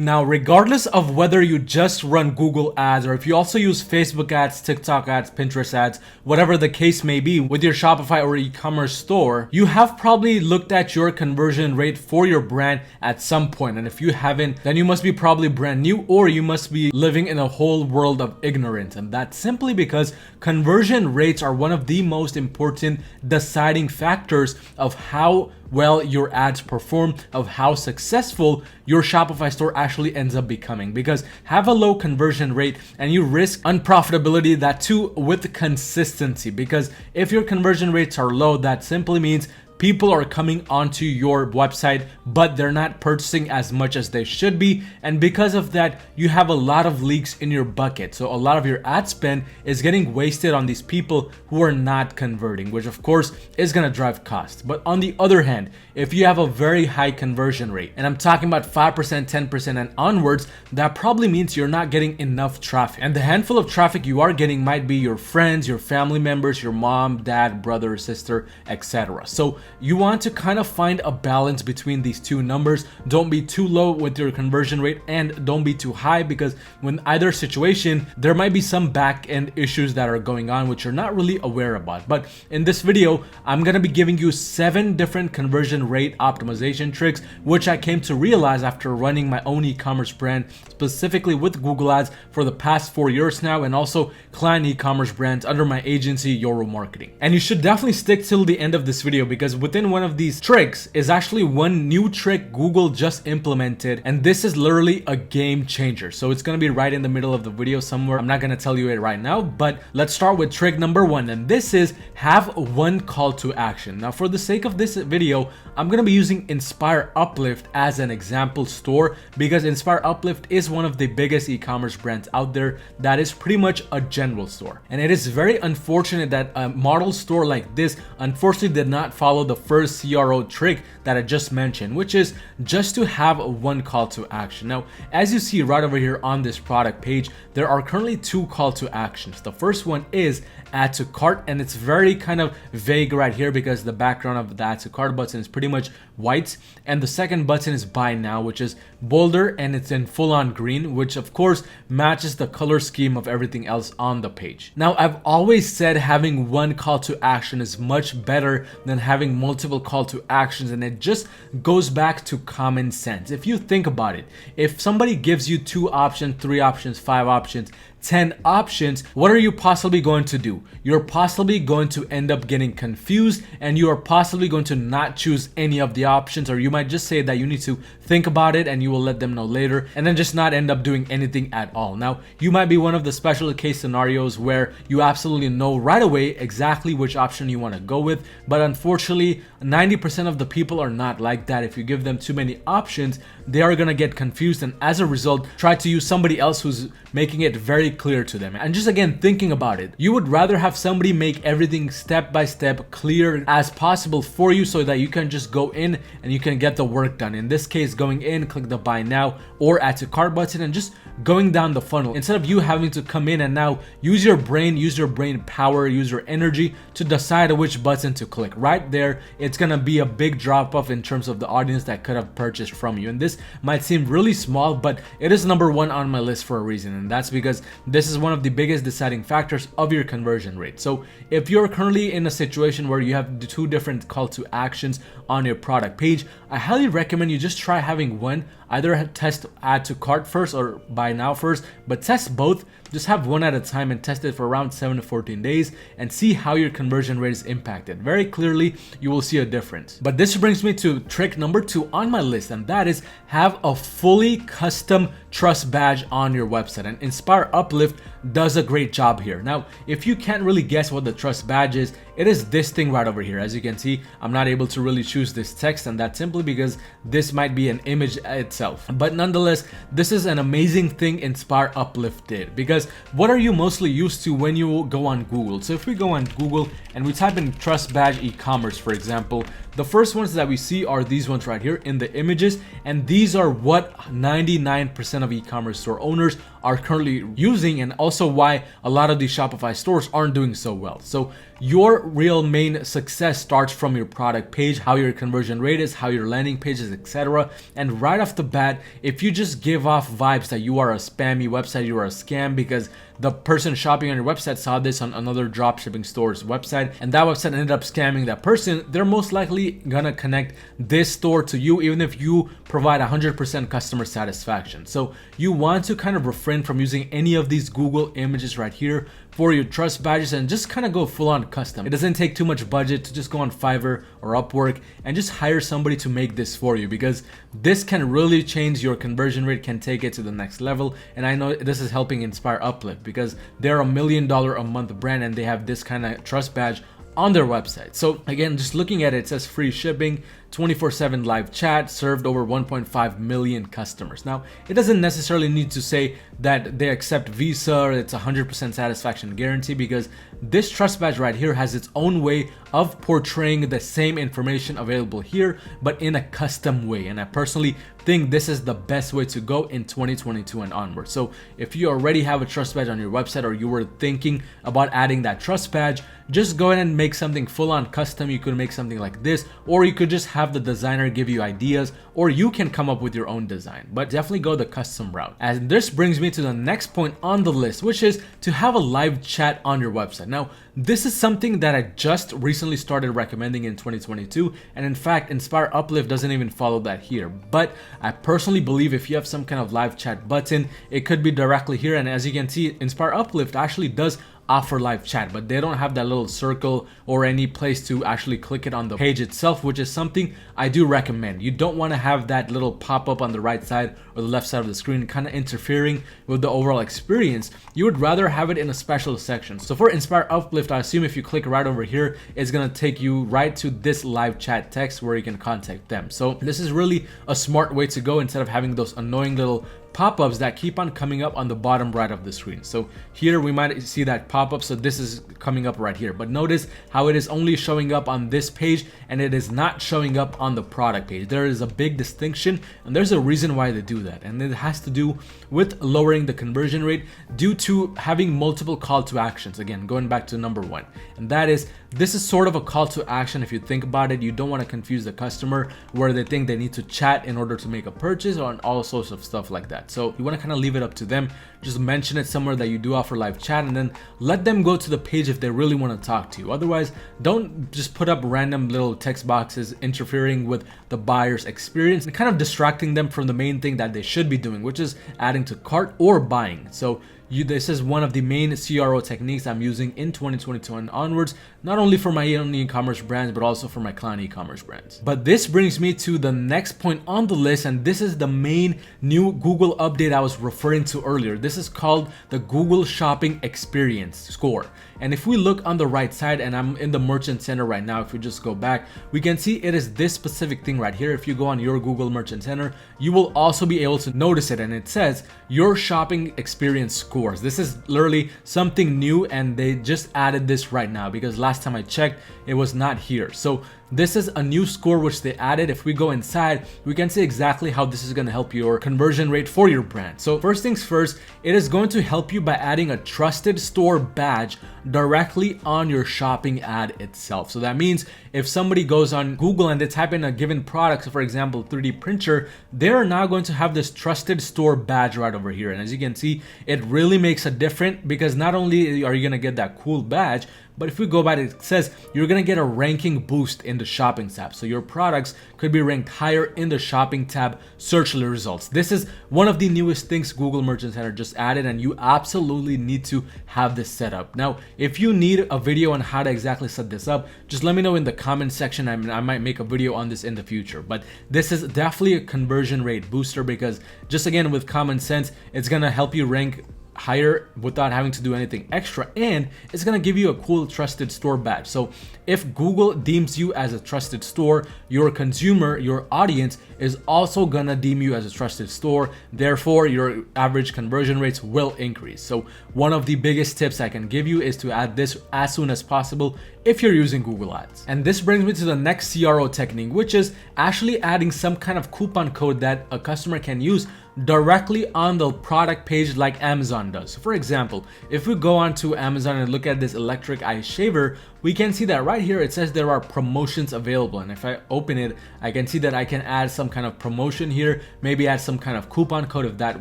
Now, regardless of whether you just run Google ads or if you also use Facebook ads, TikTok ads, Pinterest ads, whatever the case may be with your Shopify or e-commerce store, you have probably looked at your conversion rate for your brand at some point. And if you haven't, then you must be probably brand new or you must be living in a whole world of ignorance. And that's simply because conversion rates are one of the most important deciding factors of how well your ads perform, of how successful your Shopify store actually ends up becoming. Because have a low conversion rate and you risk unprofitability, that too with consistency. Because if your conversion rates are low, that simply means people are coming onto your website, but they're not purchasing as much as they should be. And because of that, you have a lot of leaks in your bucket. So a lot of your ad spend is getting wasted on these people who are not converting, which of course is going to drive costs. But on the other hand, if you have a very high conversion rate, and I'm talking about 5%, 10% and onwards, that probably means you're not getting enough traffic. And the handful of traffic you are getting might be your friends, your family members, your mom, dad, brother, sister, etc. So you want to kind of find a balance between these two numbers. Don't be too low with your conversion rate and don't be too high, because when either situation, there might be some back end issues that are going on which you're not really aware about. But in this video, I'm going to be giving you 7 different conversion rate optimization tricks, which I came to realize after running my own e-commerce brand, specifically with Google Ads for the past 4 years now, and also client e-commerce brands under my agency, Yoro Marketing. And you should definitely stick till the end of this video, because within one of these tricks is actually one new trick Google just implemented, and this is literally a game changer. So it's going to be right in the middle of the video somewhere. I'm not going to tell you it right now, but let's start with trick number 1, and this is have one call to action. Now, for the sake of this video, I'm going to be using Inspire Uplift as an example store, because Inspire Uplift is one of the biggest e-commerce brands out there that is pretty much a general store. And it is very unfortunate that a model store like this unfortunately did not follow the first CRO trick that I just mentioned, which is just to have one call to action. Now, as you see right over here on this product page, there are currently 2 call to actions. The first one is add to cart, and it's very kind of vague right here because the background of the add to cart button is pretty much white. And the second button is buy now, which is bolder and it's in full on green, which of course matches the color scheme of everything else on the page. Now, I've always said having one call to action is much better than having multiple call to actions, and it just goes back to common sense. If you think about it, if somebody gives you 2 options, 3 options, 5 options, 10 options, what are you possibly going to do? You're possibly going to end up getting confused, and you are possibly going to not choose any of the options, or you might just say that you need to think about it and you will let them know later, and then just not end up doing anything at all. Now, you might be one of the special case scenarios where you absolutely know right away exactly which option you want to go with, but unfortunately 90% of the people are not like that. If you give them too many options, they are going to get confused, and as a result try to use somebody else who's making it very clear to them. And just again, thinking about it, you would rather have somebody make everything step by step clear as possible for you, so that you can just go in and you can get the work done. In this case, going in, click the buy now or add to cart button, and just going down the funnel, instead of you having to come in and now use your brain power, use your energy to decide which button to click. Right there, it's gonna be a big drop off in terms of the audience that could have purchased from you. And this might seem really small, but it is number 1 on my list for a reason, and that's because this is one of the biggest deciding factors of your conversion rate. So if you're currently in a situation where you have 2 different call to actions on your product page, I highly recommend you just try having one. Either test add to cart first or buy now first, but test both. Just have one at a time and test it for around 7 to 14 days and see how your conversion rate is impacted. Very clearly, you will see a difference. But this brings me to trick number 2 on my list, and that is have a fully custom trust badge on your website. And Inspire Uplift does a great job here. Now, if you can't really guess what the trust badge is, it is this thing right over here. As you can see, I'm not able to really choose this text, and that's simply because this might be an image itself. But nonetheless, this is an amazing thing Inspire Uplift did, because what are you mostly used to when you go on Google? So if we go on Google and we type in trust badge e-commerce, for example, the first ones that we see are these ones right here in the images, and these are what 99% of e-commerce store owners are currently using, and also why a lot of these Shopify stores aren't doing so well. So your real main success starts from your product page, how your conversion rate is, how your landing page is, etc. And right off the bat, if you just give off vibes that you are a spammy website, you are a scam because the person shopping on your website saw this on another dropshipping store's website and that website ended up scamming that person, they're most likely gonna connect this store to you even if you provide 100% customer satisfaction. So you want to kind of refrain from using any of these Google images right here for your trust badges and just kind of go full on custom. It doesn't take too much budget to just go on Fiverr or Upwork and just hire somebody to make this for you, because this can really change your conversion rate, can take it to the next level. And I know this is helping inspire Uplift because they're $1 million a month brand and they have this kind of trust badge on their website. So again, just looking at it, it says free shipping, 24/7 live chat, served over 1.5 million customers. Now, it doesn't necessarily need to say that they accept Visa or it's 100% satisfaction guarantee, because this trust badge right here has its own way of portraying the same information available here, but in a custom way. And I personally think this is the best way to go in 2022 and onward. So if you already have a trust badge on your website or you were thinking about adding that trust badge, just go ahead and make something full on custom. You could make something like this, or you could just have the designer give you ideas, or you can come up with your own design, but definitely go the custom route. And this brings me to the next point on the list, which is to have a live chat on your website. Now, this is something that I just recently started recommending in 2022. And in fact, Inspire Uplift doesn't even follow that here. But I personally believe if you have some kind of live chat button, it could be directly here. And as you can see, Inspire Uplift actually does offer live chat, but they don't have that little circle or any place to actually click it on the page itself, which is something I do recommend. You don't want to have that little pop-up on the right side or the left side of the screen kind of interfering with the overall experience. You would rather have it in a special section. So for Inspire Uplift, I assume if you click right over here, it's going to take you right to this live chat text where you can contact them. So this is really a smart way to go instead of having those annoying little pop-ups that keep on coming up on the bottom right of the screen. So here we might see that pop-up, so this is coming up right here, but notice how it is only showing up on this page and it is not showing up on the product page. There is a big distinction, and there's a reason why they do that, and it has to do with lowering the conversion rate due to having multiple call to actions. Again, going back to number one, and that is, this is sort of a call to action. If you think about it, you don't want to confuse the customer where they think they need to chat in order to make a purchase or all sorts of stuff like that. So you want to kind of leave it up to them. Just mention it somewhere that you do offer live chat, and then let them go to the page if they really want to talk to you. Otherwise, don't just put up random little text boxes interfering with the buyer's experience and kind of distracting them from the main thing that they should be doing, which is adding to cart or buying. So this is one of the main CRO techniques I'm using in 2022 and onwards, not only for my own e-commerce brands, but also for my client e-commerce brands. But this brings me to the next point on the list, and this is the main new Google update I was referring to earlier. This is called the Google Shopping Experience Score. And if we look on the right side, and I'm in the Merchant Center right now, if we just go back, we can see it is this specific thing right here. If you go on your Google Merchant Center, you will also be able to notice it, and it says your shopping experience scores. This is literally something new, and they just added this right now because last time I checked, it was not here. So this is a new score which they added. If we go inside, we can see exactly how this is going to help your conversion rate for your brand. So first things first, it is going to help you by adding a trusted store badge directly on your shopping ad itself. So that means if somebody goes on Google and they type in a given product, so for example 3D printer, they're now going to have this trusted store badge right over here. And as you can see, it really makes a difference, because not only are you going to get that cool badge, but if we go back, it says you're going to get a ranking boost in the shopping tab. So your products could be ranked higher in the shopping tab search results. This is one of the newest things Google Merchant Center just added, and you absolutely need to have this set up. Now, if you need a video on how to exactly set this up, just let me know in the comment section. I might make a video on this in the future, but this is definitely a conversion rate booster, because just again, with common sense, it's going to help you rank higher without having to do anything extra, and it's going to give you a cool trusted store badge. So if Google deems you as a trusted store, your consumer, your audience is also gonna deem you as a trusted store. Therefore, your average conversion rates will increase. So one of the biggest tips I can give you is to add this as soon as possible if you're using Google Ads. And this brings me to the next CRO technique, which is actually adding some kind of coupon code that a customer can use directly on the product page like Amazon does. So for example, if we go onto Amazon and look at this electric eye shaver, we can see that right here it says there are promotions available, and if I open it, I can see that I can add some kind of promotion here, maybe add some kind of coupon code if that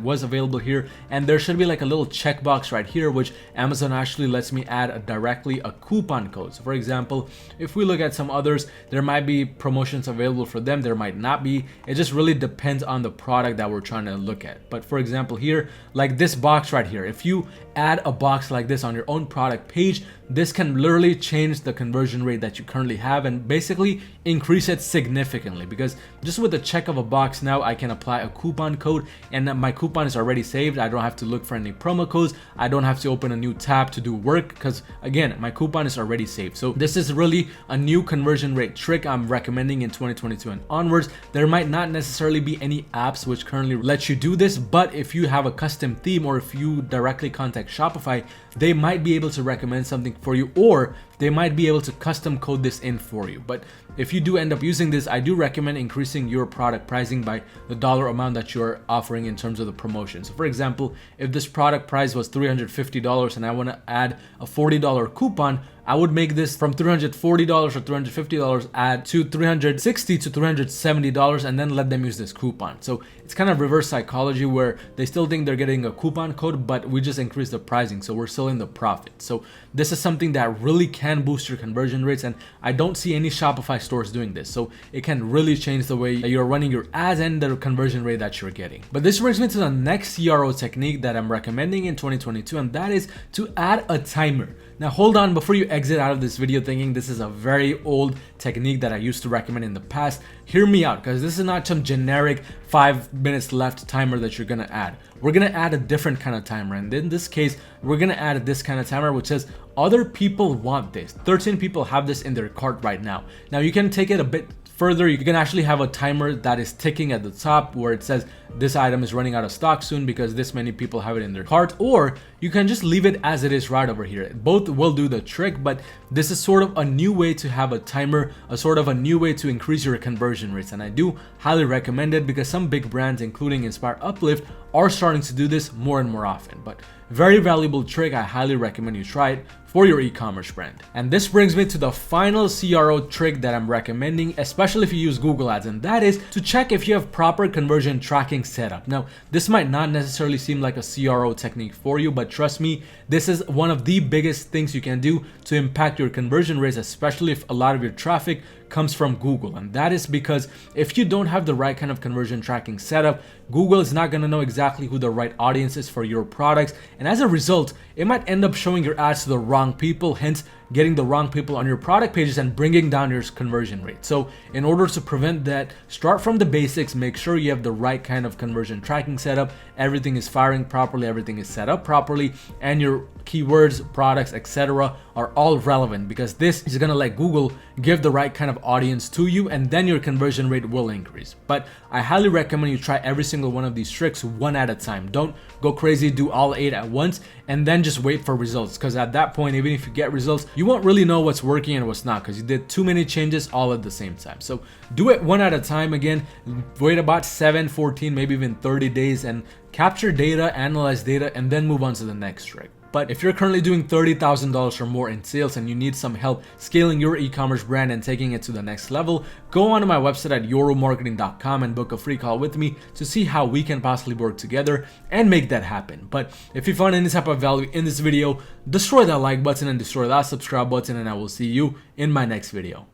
was available here, and there should be like a little checkbox right here which Amazon actually lets me add directly a coupon code. So for example, if we look at some others, there might be promotions available for them, there might not be. It just really depends on the product that we're trying to look at. But for example here, like this box right here, if you add a box like this on your own product page, this can literally change the conversion rate that you currently have and basically increase it significantly, because just with the check of a box now I can apply a coupon code and my coupon is already saved. I don't have to look for any promo codes, I don't have to open a new tab to do work, because again my coupon is already saved. So this is really a new conversion rate trick I'm recommending in 2022 and onwards. There might not necessarily be any apps which currently let you do this, but if you have a custom theme or if you directly contact Shopify, they might be able to recommend something for you, or they might be able to custom code this in for you. But if you do end up using this, I do recommend increasing your product pricing by the dollar amount that you're offering in terms of the promotion. So for example, if this product price was $350 and I want to add a $40 coupon, I would make this from $340 or $350 add to $360 to $370 and then let them use this coupon. So it's kind of reverse psychology where they still think they're getting a coupon code, but we just increase the pricing, so we're still in the profit. So this is something that really can boost your conversion rates, and I don't see any Shopify stores doing this. So it can really change the way you're running your ads and the conversion rate that you're getting. But this brings me to the next CRO technique that I'm recommending in 2022, and that is to add a timer. Now hold on, before you exit out of this video thinking this is a very old technique that I used to recommend in the past, hear me out, because this is not some generic 5 minutes left timer that you're gonna add. We're gonna add a different kind of timer, and in this case we're gonna add this kind of timer which says other people want this. 13 people have this in their cart right now. Now you can take it a bit further. You can actually have a timer that is ticking at the top where it says this item is running out of stock soon because this many people have it in their cart, or you can just leave it as it is right over here. Both will do the trick, but this is sort of a new way to have a timer, a sort of a new way to increase your conversion rates, and I do highly recommend it because some big brands including Inspire Uplift are starting to do this more and more often. But very valuable trick, I highly recommend you try it for your e-commerce brand. And this brings me to the final CRO trick that I'm recommending, especially if you use Google Ads, and that is to check if you have proper conversion tracking set up. Now, this might not necessarily seem like a CRO technique for you, but trust me, this is one of the biggest things you can do to impact your conversion rates, especially if a lot of your traffic comes from Google. And that is because if you don't have the right kind of conversion tracking setup, Google is not going to know exactly who the right audience is for your products, and as a result it might end up showing your ads to the wrong people, hence getting the wrong people on your product pages and bringing down your conversion rate. So in order to prevent that, start from the basics, make sure you have the right kind of conversion tracking setup, everything is firing properly, everything is set up properly, and your keywords, products, etc. are all relevant, because this is going to let Google give the right kind of audience to you, and then your conversion rate will increase. But I highly recommend you try every single one of these tricks one at a time. Don't go crazy, do all 8 at once and then just wait for results, because at that point, even if you get results, you won't really know what's working and what's not, because you did too many changes all at the same time. So do it one at a time. Again, wait about 7, 14, maybe even 30 days and capture data, analyze data, and then move on to the next trick. But if you're currently doing $30,000 or more in sales and you need some help scaling your e-commerce brand and taking it to the next level, go onto my website at yourmarketing.com and book a free call with me to see how we can possibly work together and make that happen. But if you found any type of value in this video, destroy that like button and destroy that subscribe button, and I will see you in my next video.